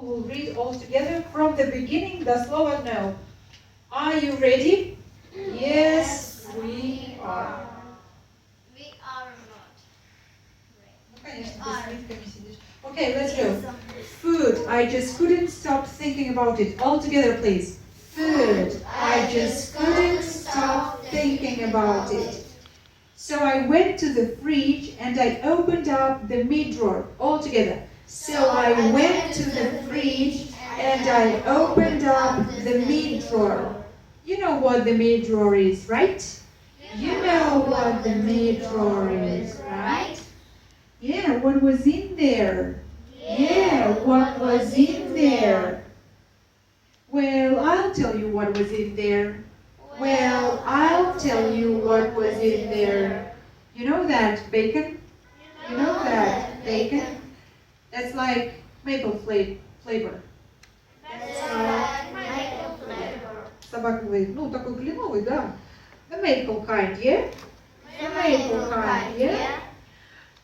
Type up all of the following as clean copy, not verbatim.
We'll read all together from the beginning до слова no. Are you ready? Yes, we are. We are not. Ну, конечно, ты с нитками сидишь. Okay, let's go. Food. I just couldn't stop thinking about it. All together, please. Food. I just couldn't stop thinking about it. So I went to the fridge and I opened up the meat drawer. All together. So I went to the fridge and I opened up the meat drawer. You know what the meat drawer is, right? You know what the meat drawer is, right? Yeah, what was in there? Yeah, what was in there? Well, I'll tell you what was in there. Well, I'll tell you what was in there. You know that bacon? You know that bacon? That's like maple flavor. Собака говорит, ну такой кленовый, да? The maple kind, yeah? The maple kind, yeah?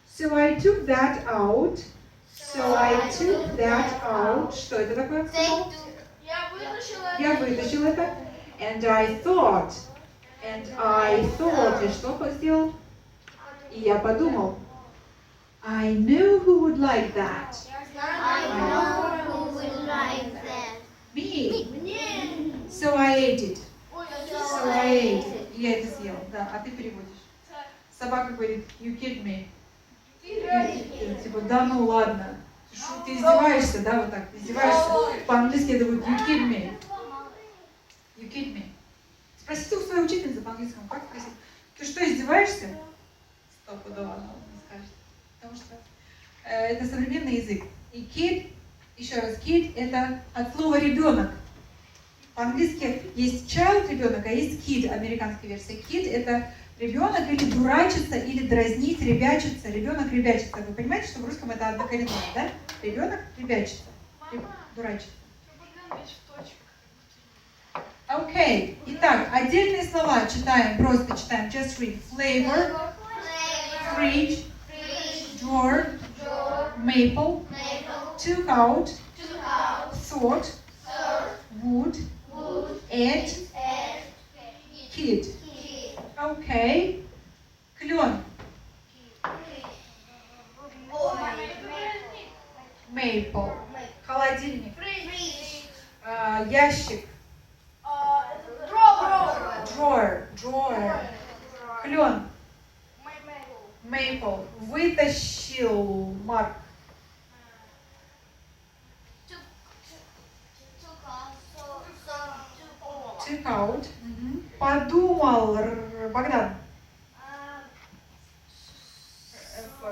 So I took that out. So I took that out. Что это такое? Я вытащил это. And I thought. И что сделал? И я подумал. I knew who would like that. I know who would like that. Me. So I ate it. So I ate it. Я это съел, да. А ты переводишь. Собака говорит, you killed me. Типа, да ну ладно. Ты издеваешься, да, вот так, ты издеваешься. По-английски это будет you killed me. You killed me. Спросите у своей учительницы по-английскому, как спросить? Ты что, издеваешься? Стопудово она не скажет. Потому что это современный язык. И kid, еще раз, kid это от слова ребенок. По-английски есть child ребенок, а есть kid, американская версия. Kid это ребенок или дурачиться, или дразнить, ребячиться. Ребенок ребячится. Вы понимаете, что в русском это однокоренное, да? Ребенок ребячится. Дурачится. Окей. Итак, отдельные слова читаем, просто читаем. Just read. Flavor, fridge, drawer, maple, took out, thought, would, ate, kid. Окей. Клен. Maple. Холодильник. Ящик. Drawer. Клен. Maple. Вытащил. Марк. Took out. Подумал. Богдан.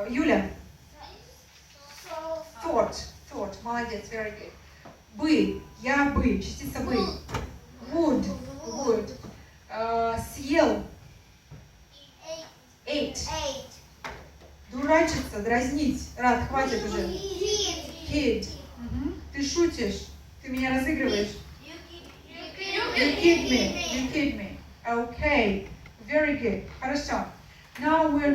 Юля. Thought. Молодец. Very good. Бы. Я бы. Частица бы. Would. Съел. Ate. Дурачиться, дразнить. Рад, хватит уже. Kid. Ты шутишь. Ты меня разыгрываешь. You kid me. Okay. Very good. Хорошо. Now we're